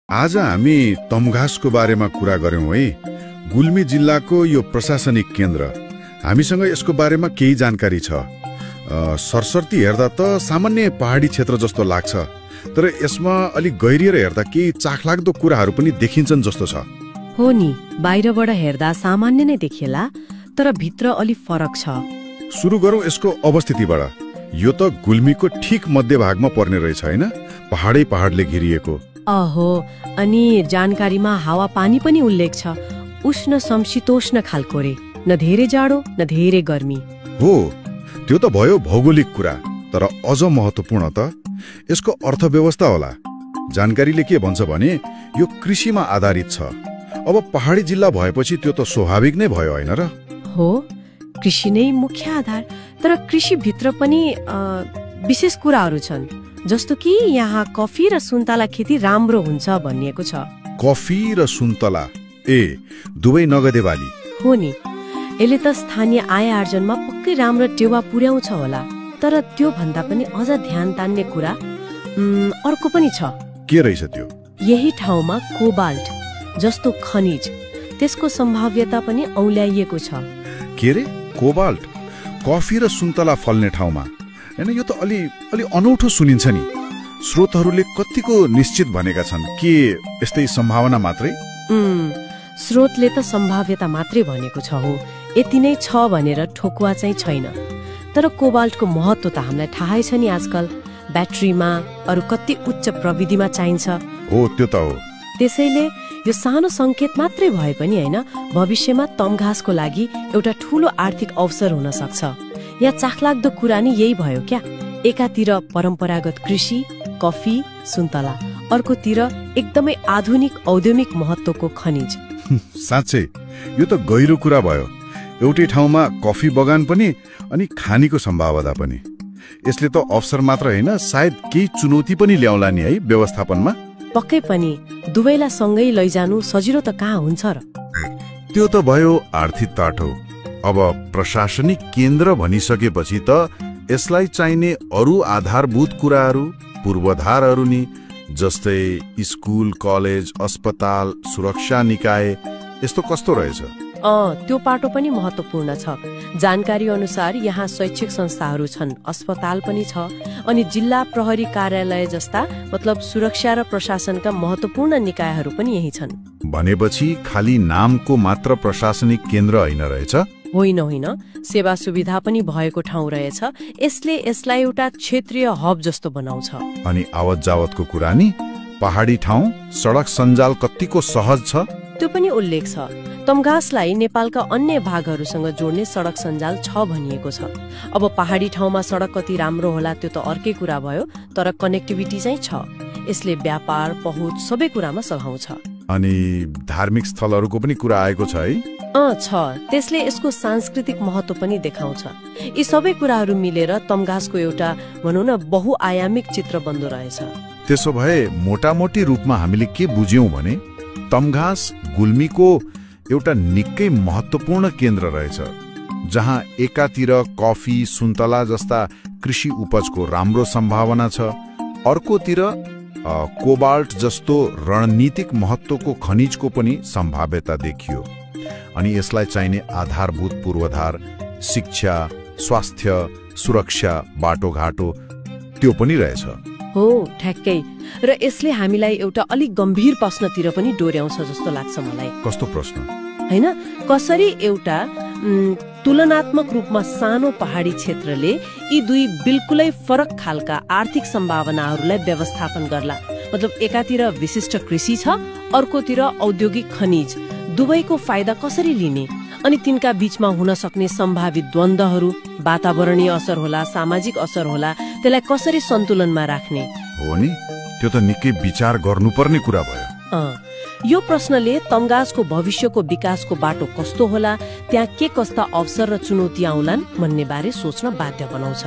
आज हामी तमघासको बारेमा कुरा गर्यौं है। गुल्मी जिल्लाको यो प्रशासनिक केन्द्र, हामीसँग यसको बारेमा केही जानकारी छ। सरसर्ती हेर्दा त सामान्य पहाडी क्षेत्र जस्तो लाग्छ, तर यसमा अलि गहिरिएर हेर्दा केही चाखलाग्दो कुराहरू पनि देखिन्छन् जस्तो छ। हो नि, बाहिरबाट हेर्दा सामान्य नै देखिएला, तर भित्र अलि फरक छ। सुरु गरौं यसको अवस्थितिबाट। यो त गुल्मीको ठिक मध्यभागमा पर्ने रहेछ हैन, पहाडले घेरिएको। अहो, अनि जानकारीमा हावापानी पनि उल्लेख छ। उष्ण समशीतोष्ण खालको रे, न धेरै जाडो न धेरै गर्मी। हो, त्यो त भयो भौगोलिक कुरा, तर अझ महत्त्वपूर्ण त यसको अर्थव्यवस्था होला। जानकारीले के भन्छ भने यो कृषिमा आधारित छ। अब पहाडी जिल्ला भएपछि त्यो त स्वाभाविक नै भयो हैन र? हो, कृषि नै मुख्य आधार, तर कृषिभित्र पनि विशेष कुराहरू छन्, जस्तो कि यहाँ कफी र सुन्तला खेती राम्रो हुन्छ भनिएको छ। कफी र सुन्तला, दुवै नगदे बाली हो नि। यसले त स्थानीय आय आर्जनमा पक्कै राम्रो टेवा पुर्याउँछ होला, तर त्यो भन्दा पनि अझ ध्यान तान्ने कुरा अर्को पनि छ। के रहेछ त्यो? यही ठाउँमा कोबाल्ट जस्तो खनिज, त्यसको सम्भाव्यता पनि औल्याइएको छ। के रे? कोबाल्ट कफी र सुन्तला फल्ने ठाउँमा? हैन, यो त अलि अनौठो सुनिन्छ नि। स्रोतहरूले कतिको निश्चित भनेका छन् कि यस्तै सम्भावना मात्रै? स्रोतले त सम्भाव्यता मात्रै भनेको छ। हो, यति नै छ भनेर ठोकुवा चाहिँ छैन। तर कोबाल्टको महत्त्व त हामीलाई थाहै छ नि। आजकल ब्याट्रीमा अरू कति उच्च प्रविधिमा चाहिन्छ। हो, त्यो त हो। त्यसैले यो सानो संकेत मात्रै भए पनि हैन, भविष्यमा तमघासको लागि एउटा ठूलो आर्थिक अवसर हुन सक्छ। यहाँ चाखलाग्दो कुरा नि यही भयो क्या। एकातिर परम्परागत कृषि, कफी, सुन्तला, अर्कोतिर एकदमै आधुनिक औद्योगिक महत्त्वको खनिज। साँच्चै यो त गहिरो कुरा भयो। एउटै ठाउँमा कफी बगान पनि अनि खानीको सम्भावना पनि। यसले त अवसर मात्र होइन, सायद केही चुनौती पनि ल्याउला नि है व्यवस्थापनमा। पक्कै पनि, दुवैलाई सँगै लैजानु सजिलो त कहाँ हुन्छ र? त्यो त भयो आर्थिक टाटो। अब प्रशासनिक केन्द्र भनिसकेपछि त यसलाई चाहिने अरू आधारभूत कुराहरू, पूर्वाधारहरू नि, जस्तै स्कुल, कलेज, अस्पताल, सुरक्षा निकाय, यस्तो कस्तो रहेछ? त्यो पाटो पनि महत्त्वपूर्ण छ। जानकारी अनुसार यहाँ शैक्षिक संस्थाहरू छन्, अस्पताल पनि छ, अनि जिल्ला प्रहरी कार्यालय जस्ता मतलब सुरक्षा र प्रशासनका महत्त्वपूर्ण निकायहरू पनि यही छन्। भनेपछि खाली नामको मात्र प्रशासनिक केन्द्र होइन रहेछ? होइन, सेवा सुविधा पनि भएको ठाउँ रहेछ। यसले यसलाई एउटा क्षेत्रीय हब जस्तो बनाउँछ। अनि आवत जावतको कुरा नि, पहाडी ठाउँ सडक सञ्जाल कतिको सहज छ त्यो पनि उल्लेख छ। तमघासलाई नेपालका अन्य भागहरूसँग जोड्ने सडक सञ्जाल छ भनिएको छ। अब पहाडी ठाउँमा सडक कति राम्रो होला त्यो त अर्कै कुरा भयो, तर कनेक्टिभिटी चाहिँ छ। यसले व्यापार, पहुँच सबै कुरामा सघाउँछ। अनि धार्मिक स्थलहरूको पनि कुरा आएको छ है? छ। त्यसले यसको सांस्कृतिक महत्त्व पनि देखाउँछ। यी सबै कुराहरू मिलेर तमघासको एउटा भनौँ न बहुआयामिक चित्र बन्दो रहेछ। त्यसो भए मोटामोटी रूपमा हामीले के बुझ्यौं भने तमघास गुल्मीको एउटा निकै महत्त्वपूर्ण केन्द्र रहेछ, जहाँ एकातिर कफी, सुन्तला जस्ता कृषि उपजको राम्रो सम्भावना छ, अर्कोतिर कोबाल्ट जस्तो रणनीतिक महत्त्वको खनिजको पनि सम्भाव्यता देखियो। अनि यसलाई चाहिने आधारभूत पूर्वाधार, शिक्षा, स्वास्थ्य, सुरक्षा, बाटोघाटो त्यो पनि रहेछ। हो, ठ्याक्कै। र यसले हामीलाई एउटा अलिक गम्भीर प्रश्नतिर पनि डोर्याउँछ जस्तो लाग्छ मलाई। कस्तो प्रश्न? हैन, कसरी एउटा तुलनात्मक रूपमा सानो पहाडी क्षेत्रले यी दुई बिल्कुलै फरक खालका आर्थिक सम्भावनाहरूलाई व्यवस्थापन गर्ला। मतलब एकातिर विशिष्ट कृषि छ, अर्कोतिर औद्योगिक खनिज, दुवैको फाइदा कसरी लिने, अनि तिनका बीचमा हुन सक्ने सम्भावित द्वन्द्वहरू, वातावरणीय असर होला, सामाजिक असर होला, त्यसलाई कसरी सन्तुलनमा राख्ने। हो नि, त्यो त निकै विचार गर्नुपर्ने कुरा भयो। यो प्रश्नले तमघासको भविष्यको विकासको बाटो कस्तो होला, त्यहाँ के कस्ता अवसर र चुनौती आउलान् भन्ने बारे सोच्न बाध्य बनाउँछ।